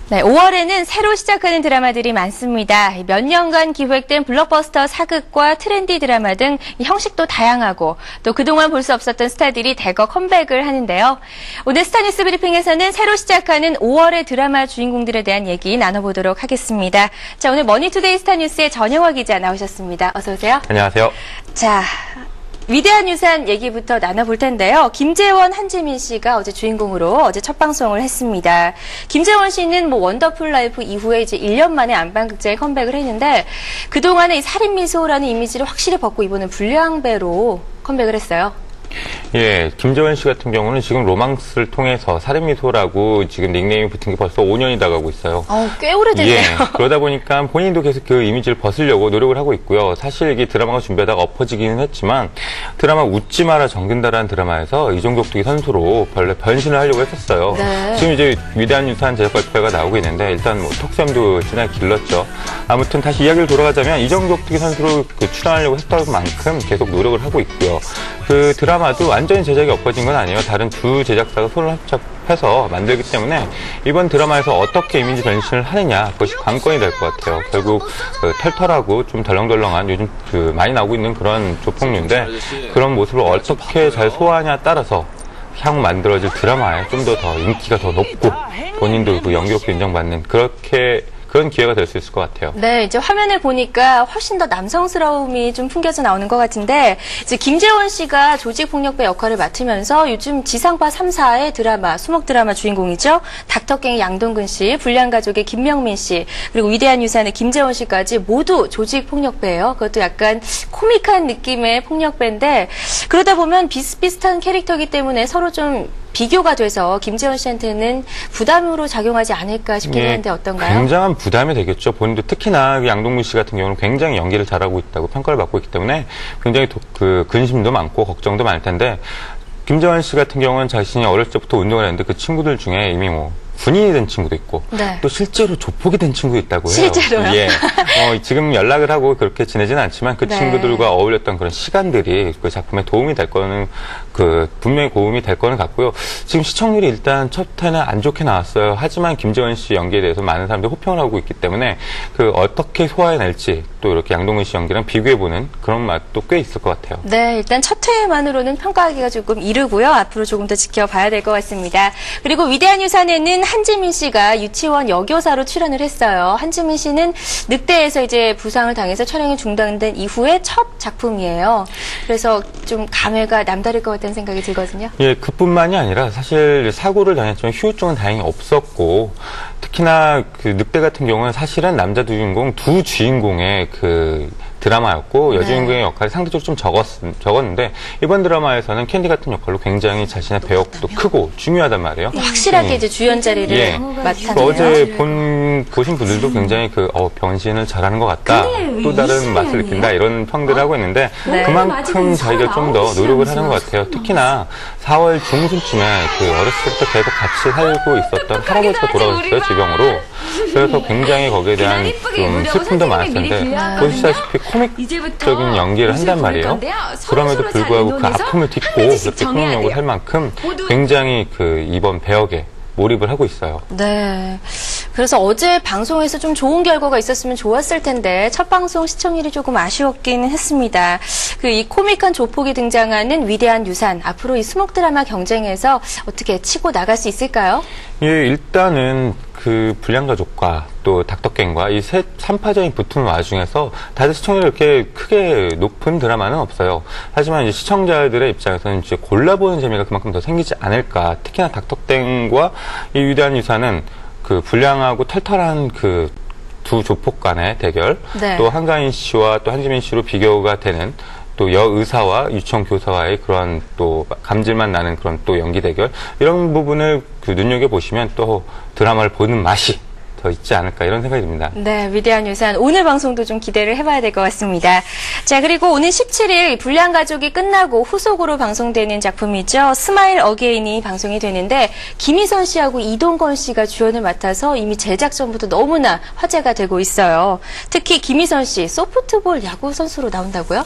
네, 5월에는 새로 시작하는 드라마들이 많습니다. 몇 년간 기획된 블록버스터 사극과 트렌디 드라마 등 형식도 다양하고 또 그동안 볼 수 없었던 스타들이 대거 컴백을 하는데요. 오늘 스타뉴스 브리핑에서는 새로 시작하는 5월의 드라마 주인공들에 대한 얘기 나눠보도록 하겠습니다. 자, 오늘 머니투데이 스타뉴스의 전영화 기자 나오셨습니다. 어서 오세요. 안녕하세요. 자, 위대한 유산 얘기부터 나눠볼 텐데요. 김재원, 한지민 씨가 어제 주인공으로 어제 첫 방송을 했습니다. 김재원 씨는 원더풀 라이프 이후에 이제 1년 만에 안방극장에 컴백을 했는데 그동안에 이 살인미소라는 이미지를 확실히 벗고 이번엔 불량배로 컴백을 했어요. 예, 김재원 씨 같은 경우는 지금 로망스를 통해서 살인미소라고 지금 닉네임이 붙은 게 벌써 5년이 다 가고 있어요. 꽤 오래됐네요. 예, 그러다 보니까 본인도 계속 그 이미지를 벗으려고 노력을 하고 있고요. 사실 이게 드라마가 준비하다가 엎어지기는 했지만 드라마 웃지 마라 정든다라는 드라마에서 이종격투기 선수로 변신을 하려고 했었어요. 네. 지금 이제 위대한 유산 제작 발표가 나오고 있는데 일단 톡쌤도 지나게 길렀죠. 아무튼 다시 이야기를 돌아가자면 이종격투기 선수로 출연하려고 했던 만큼 계속 노력을 하고 있고요. 그 드라마도 완전히 제작이 엎어진 건 아니에요. 다른 두 제작사가 손을 합작해서 만들기 때문에 이번 드라마에서 어떻게 이미지 변신을 하느냐 그것이 관건이 될 것 같아요. 결국 털털하고 좀 덜렁덜렁한 요즘 많이 나오고 있는 그런 조폭류인데 그런 모습을 어떻게 잘 소화하냐에 따라서 향후 만들어질 드라마에 좀 더 인기가 더 높고 본인도 그 연기력도 인정받는 그런 기회가 될 수 있을 것 같아요. 네, 이제 화면을 보니까 훨씬 더 남성스러움이 좀 풍겨져 나오는 것 같은데, 이제 김재원 씨가 조직폭력배 역할을 맡으면서 요즘 지상파 3사의 드라마, 수목 드라마 주인공이죠. 닥터갱의 양동근 씨, 불량가족의 김명민 씨, 그리고 위대한 유산의 김재원 씨까지 모두 조직폭력배예요. 그것도 약간 코믹한 느낌의 폭력배인데, 그러다 보면 비슷비슷한 캐릭터이기 때문에 서로 좀 비교가 돼서 김재원 씨한테는 부담으로 작용하지 않을까 싶긴 한데 어떤가요? 굉장한 부담이 되겠죠. 본인도 특히나 양동근 씨 같은 경우는 굉장히 연기를 잘하고 있다고 평가를 받고 있기 때문에 굉장히 근심도 많고 걱정도 많을 텐데 김재원 씨 같은 경우는 자신이 어렸을 때부터 운동을 했는데 그 친구들 중에 이미 군인이 된 친구도 있고 네. 또 실제로 조폭이 된 친구도 있다고 해요. 실제로요? 예. 지금 연락을 하고 그렇게 지내지는 않지만 그 네. 친구들과 어울렸던 그런 시간들이 그 작품에 도움이 될 거는 분명히 도움이 될 거는 같고요. 지금 시청률이 일단 첫 회는 안 좋게 나왔어요. 하지만 김재원 씨 연기에 대해서 많은 사람들이 호평을 하고 있기 때문에 어떻게 소화해낼지 또 이렇게 양동근 씨 연기랑 비교해보는 그런 맛도 꽤 있을 것 같아요. 네, 일단 첫 회만으로는 평가하기가 조금 이르고요. 앞으로 조금 더 지켜봐야 될 것 같습니다. 그리고 위대한 유산에는 한지민 씨가 유치원 여교사로 출연을 했어요. 한지민 씨는 늑대에서 이제 부상을 당해서 촬영이 중단된 이후에 첫 작품이에요. 그래서 좀 감회가 남다를 것 같다는 생각이 들거든요. 예, 그뿐만이 아니라 사실 사고를 당했지만 후유증은 다행히 없었고 특히나 늑대 같은 경우는 사실은 남자 두 주인공의 드라마였고 여주인공의 역할이 상대적으로 좀 적었는데 이번 드라마에서는 캔디 같은 역할로 굉장히 자신의 배역도 크고 중요하단 말이에요. 확실하게 이제 주연 자리를 맡았네요. 어제 보신 분들도 굉장히 변신을 잘하는 것 같다. 또 다른 맛을 느낀다. 이런 평들을 하고 있는데 그만큼 자기가 좀 더 노력을 하는 것 같아요. 특히나 4월 중순쯤에 어렸을 때부터 계속 같이 살고 있었던 할아버지가 돌아오셨어요. 지병으로. 그래서 굉장히 거기에 대한 좀 슬픔도 많았는데 보시다시피 코믹적인 연기를 한단 말이에요. 그럼에도 불구하고 그 아픔을 딛고 그렇게 코믹 할 만큼 굉장히 이번 배역에 몰입을 하고 있어요. 네. 그래서 어제 방송에서 좀 좋은 결과가 있었으면 좋았을 텐데 첫 방송 시청률이 조금 아쉬웠기는 했습니다. 이 코믹한 조폭이 등장하는 위대한 유산, 앞으로 이 수목 드라마 경쟁에서 어떻게 치고 나갈 수 있을까요? 예, 일단은 불량가족과 또 닥터갱과 이 3파전이 붙은 와중에서 다들 시청률이 이렇게 크게 높은 드라마는 없어요. 하지만 이제 시청자들의 입장에서는 이제 골라보는 재미가 그만큼 더 생기지 않을까. 특히나 닥터갱과 이 위대한 유산은 불량하고 털털한 두 조폭 간의 대결, 네. 또 한가인 씨와 또 한지민 씨로 비교가 되는 또 여의사와 유치원 교사와의 그런 또 감질만 나는 그런 또 연기 대결 이런 부분을 눈여겨보시면 또 드라마를 보는 맛이 더 있지 않을까 이런 생각이 듭니다. 네, 위대한 유산. 오늘 방송도 좀 기대를 해봐야 될 것 같습니다. 자, 그리고 오늘 17일 불량 가족이 끝나고 후속으로 방송되는 작품이죠. 스마일 어게인이 방송이 되는데 김희선 씨하고 이동건 씨가 주연을 맡아서 이미 제작 전부터 너무나 화제가 되고 있어요. 특히 김희선 씨 소프트볼 야구 선수로 나온다고요?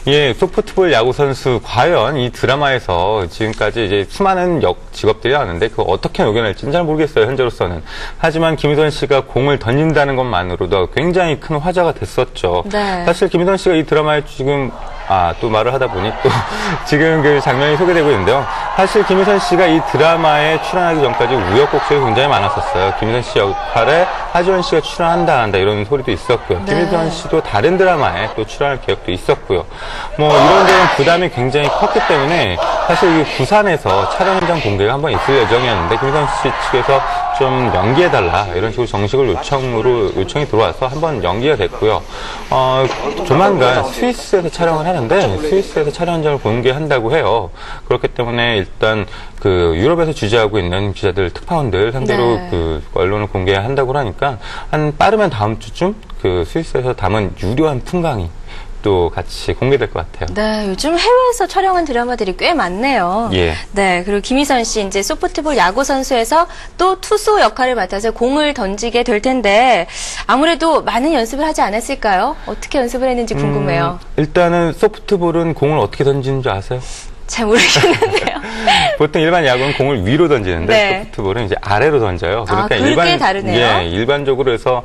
예, 소프트볼 야구 선수 과연 이 드라마에서 지금까지 이제 수많은 직업들이 나왔는데 그거 어떻게 녹여낼지는 잘 모르겠어요, 현재로서는. 하지만 김희선 씨가 공을 던진다는 것만으로도 굉장히 큰 화제가 됐었죠. 네. 사실 김희선 씨가 이 드라마에 지금 또 말을 하다 보니 또 지금 그 장면이 소개되고 있는데요. 사실 김희선 씨가 이 드라마에 출연하기 전까지 우여곡절이 굉장히 많았었어요. 김희선 씨 역할에 하지원 씨가 출연한다 안 한다 이런 소리도 있었고요. 네. 김희선 씨도 다른 드라마에 또 출연할 계획도 있었고요. 뭐 이런저런 부담이 굉장히 컸기 때문에 사실 이 부산에서 촬영 현장 공개가 한번 있을 예정이었는데 김희선 씨 측에서 좀 연기해달라 이런 식으로 정식으로 요청이 들어와서 한번 연기가 됐고요. 조만간 스위스에서 촬영을 하는데 스위스에서 촬영 현장을 공개한다고 해요. 그렇기 때문에 일단 그 유럽에서 취재하고 있는 기자들 특파원들 상대로 네. 그 언론을 공개한다고 하니까 한 빠르면 다음 주쯤 그 스위스에서 담은 유려한 풍광이 또 같이 공개될 것 같아요. 네, 요즘 해외에서 촬영한 드라마들이 꽤 많네요. 예. 네, 그리고 김희선 씨 이제 소프트볼 야구 선수에서 또 투수 역할을 맡아서 공을 던지게 될 텐데 아무래도 많은 연습을 하지 않았을까요? 어떻게 연습을 했는지 궁금해요. 일단은 소프트볼은 공을 어떻게 던지는 줄 아세요? 잘 모르겠는데요. 보통 일반 야구는 공을 위로 던지는데 네. 소프트볼은 이제 아래로 던져요. 그러니까 그게 다르네요. 예, 일반적으로 해서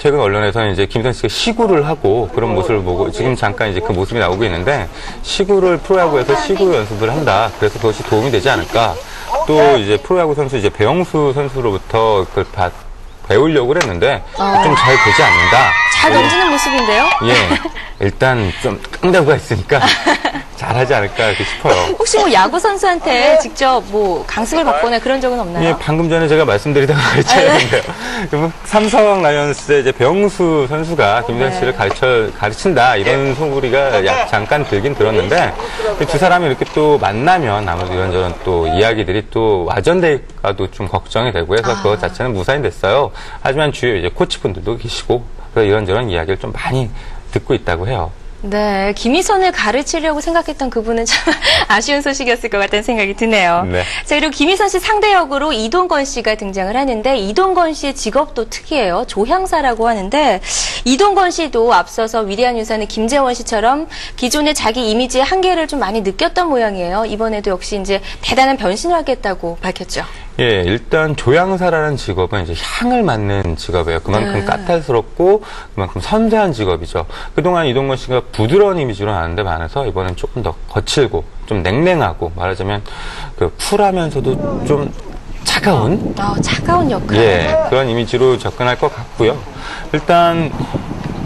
최근 언론에서는 이제 김희선 씨가 시구를 하고 그런 모습을 보고 지금 잠깐 이제 그 모습이 나오고 있는데 시구를 프로야구에서 시구 연습을 한다. 그래서 그것이 도움이 되지 않을까. 또 이제 프로야구 선수 이제 배영수 선수로부터 그걸 다 배우려고 했는데 좀 잘 되지 않는다. 잘 던지는 모습인데요? 예, 일단 좀 깡다구가 있으니까 잘하지 않을까 이렇게 싶어요. 혹시 뭐 야구 선수한테 직접 뭐 강습을 받거나 그런 적은 없나요? 예, 방금 전에 제가 말씀드리다가 가르쳐야겠는데요. 삼성 라이온스의 이제 배영수 선수가 김희선 씨를 가르친다 이런 소리가 잠깐 들긴 들었는데 두 사람이 이렇게 또 만나면 아무래도 이런저런 또 이야기들이 또 와전될까도 좀 걱정이 되고 해서 그것 자체는 무사히 됐어요. 하지만 주위에 이제 코치분들도 계시고 그래서 이런저런 이야기를 좀 많이 듣고 있다고 해요. 네, 김희선을 가르치려고 생각했던 그분은 참 아쉬운 소식이었을 것 같다는 생각이 드네요. 네. 자, 그리고 김희선 씨 상대 역으로 이동건 씨가 등장을 하는데 이동건 씨의 직업도 특이해요. 조향사라고 하는데 이동건 씨도 앞서서 위대한 유산의 김재원 씨처럼 기존의 자기 이미지의 한계를 좀 많이 느꼈던 모양이에요. 이번에도 역시 이제 대단한 변신을 하겠다고 밝혔죠. 예, 일단 조향사라는 직업은 이제 향을 맡는 직업이에요. 그만큼 까탈스럽고 그만큼 섬세한 직업이죠. 그동안 이동건 씨가 부드러운 이미지로 나왔는데 반해서 이번엔 조금 더 거칠고 좀 냉랭하고 말하자면 그 쿨하면서도 좀 차가운 차가운 역할. 예, 그런 이미지로 접근할 것 같고요. 일단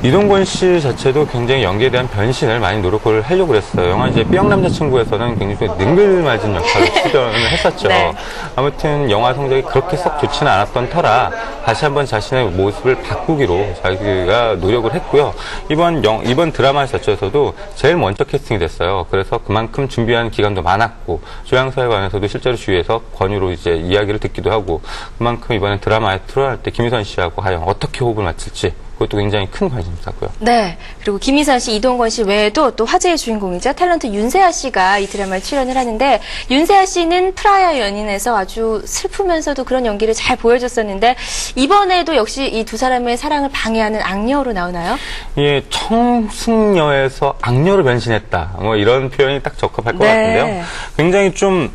이동건 씨 자체도 굉장히 연기에 대한 변신을 많이 노력을 하려고 그랬어요. 영화 이제 B형 남자친구에서는 굉장히 능글맞은 역할로 출연을 했었죠. 네. 아무튼 영화 성적이 그렇게 썩 좋지는 않았던 터라 다시 한번 자신의 모습을 바꾸기로 자기가 노력을 했고요. 이번 드라마 자체에서도 제일 먼저 캐스팅이 됐어요. 그래서 그만큼 준비한 기간도 많았고 조향사에 관해서도 실제로 주위에서 권유로 이제 이야기를 듣기도 하고 그만큼 이번에 드라마에 출연할 때 김희선 씨하고 과연 어떻게 호흡을 맞출지 그것도 굉장히 큰 관심사고요. 네. 그리고 김희선 씨, 이동건 씨 외에도 또 화제의 주인공이죠. 탤런트 윤세아 씨가 이 드라마에 출연을 하는데 윤세아 씨는 프라야 연인에서 아주 슬프면서도 그런 연기를 잘 보여줬었는데 이번에도 역시 이 두 사람의 사랑을 방해하는 악녀로 나오나요? 예, 청승녀에서 악녀로 변신했다. 뭐 이런 표현이 딱 적합할 것 네. 같은데요. 굉장히 좀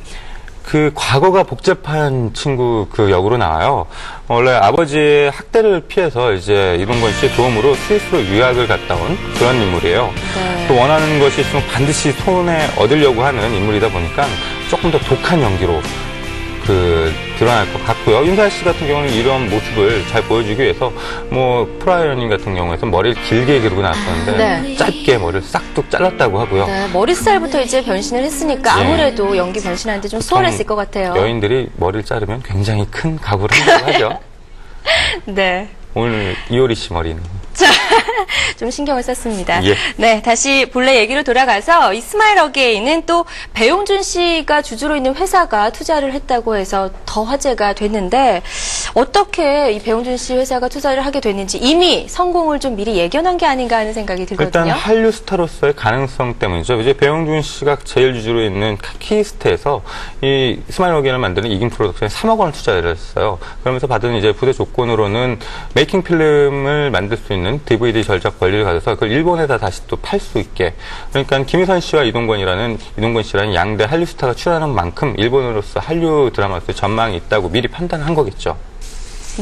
그 과거가 복잡한 친구 그 역으로 나와요. 원래 아버지의 학대를 피해서 이제 이동건 씨의 도움으로 스위스로 유학을 갔다 온 그런 인물이에요. 네. 또 원하는 것이 있으면 반드시 손에 얻으려고 하는 인물이다 보니까 조금 더 독한 연기로 드러날 것 같고요. 윤세아 씨 같은 경우는 이런 모습을 잘 보여주기 위해서 뭐 프라이 연인 같은 경우에서 머리를 길게 기르고 나왔었는데 네. 짧게 머리를 싹둑 잘랐다고 하고요. 네, 머리 스타일부터 이제 변신을 했으니까 아무래도 연기 변신하는데 좀 수월했을 것 같아요. 여인들이 머리를 자르면 굉장히 큰 각오를 한다고 하죠. 네. 오늘 이효리 씨 머리는 자, 좀 신경을 썼습니다. 예. 네, 다시 본래 얘기로 돌아가서 이 스마일 어게인은 또 배용준 씨가 주주로 있는 회사가 투자를 했다고 해서 더 화제가 됐는데 어떻게 이 배용준 씨 회사가 투자를 하게 됐는지 이미 성공을 좀 미리 예견한 게 아닌가 하는 생각이 들거든요. 일단 한류 스타로서의 가능성 때문이죠. 이제 배용준 씨가 제일 주주로 있는 키스트에서 이 스마일 어게인을 만드는 이긴 프로덕션에 3억 원을 투자를 했어요. 그러면서 받은 이제 부대 조건으로는 메이킹 필름을 만들 수 있는 DVD 절작 권리를 가져서 그걸 일본에다 다시 또 팔 수 있게. 그러니까 김희선 씨와 이동건 씨라는 양대 한류 스타가 출연하는 만큼 일본으로서 한류 드라마로서 전망이 있다고 미리 판단한 거겠죠.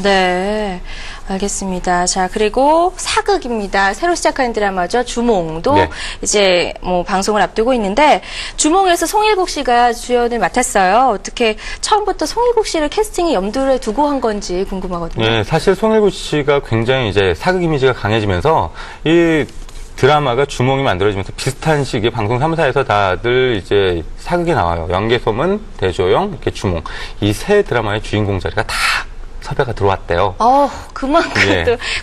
네, 알겠습니다. 자, 그리고 사극입니다. 새로 시작하는 드라마죠. 주몽도 네. 이제 뭐 방송을 앞두고 있는데 주몽에서 송일국 씨가 주연을 맡았어요. 어떻게 처음부터 송일국 씨를 캐스팅에 염두를 두고 한 건지 궁금하거든요. 네, 사실 송일구 씨가 굉장히 이제 사극 이미지가 강해지면서 이 드라마가 주몽이 만들어지면서 비슷한 시기에 방송 3사에서 다들 이제 사극이 나와요. 연개소문, 대조영, 이렇게 주몽. 이 세 드라마의 주인공 자리가 다 섭외가 들어왔대요.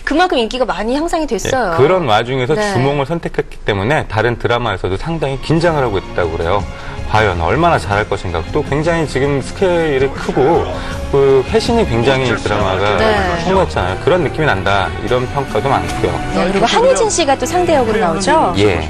그만큼 인기가 많이 향상이 됐어요. 예, 그런 와중에서 네. 주몽을 선택했기 때문에 다른 드라마에서도 상당히 긴장을 하고 있다고 그래요. 과연 얼마나 잘할 것인가. 또 굉장히 지금 스케일이 크고 그 회신이 굉장히 드라마가 네. 성공했잖아요. 그런 느낌이 난다. 이런 평가도 많고요. 네, 그리고 한희진 씨가 또 상대 역으로 나오죠. 예.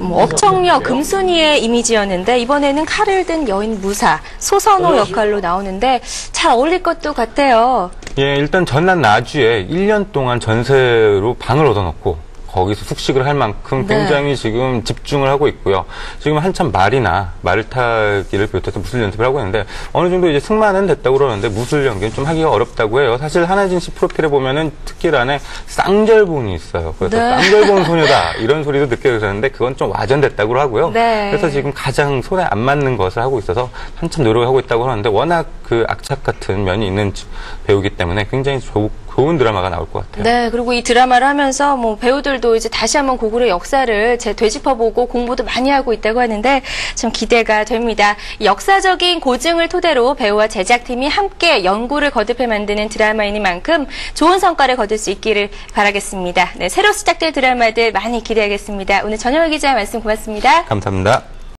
억청녀 금순이의 이미지였는데 이번에는 칼을 든 여인 무사 소선호 역할로 나오는데 잘 어울릴 것도 같아요. 예, 일단 전남 나주에 1년 동안 전세로 방을 얻어놓고 거기서 숙식을 할 만큼 네. 굉장히 지금 집중을 하고 있고요. 지금 한참 말을 타기를 비롯해서 무술 연습을 하고 있는데 어느 정도 이제 승마는 됐다고 그러는데 무술 연기는 좀 하기가 어렵다고 해요. 사실 한혜진 씨 프로필에 보면은 특기란에 쌍절본이 있어요. 그래서 네. 쌍절본 소녀다 이런 소리도 듣게 되셨는데 그건 좀 와전됐다고 하고요. 네. 그래서 지금 가장 손에 안 맞는 것을 하고 있어서 한참 노력을 하고 있다고 하는데 워낙 그 악착 같은 면이 있는 배우기 때문에 굉장히 좋은 드라마가 나올 것 같아요. 네, 그리고 이 드라마를 하면서 뭐 배우들도 이제 다시 한번 고구려의 역사를 되짚어보고 공부도 많이 하고 있다고 하는데 좀 기대가 됩니다. 역사적인 고증을 토대로 배우와 제작팀이 함께 연구를 거듭해 만드는 드라마인 만큼 좋은 성과를 거둘 수 있기를 바라겠습니다. 네, 새로 시작될 드라마들 많이 기대하겠습니다. 오늘 전효일 기자 말씀 고맙습니다. 감사합니다.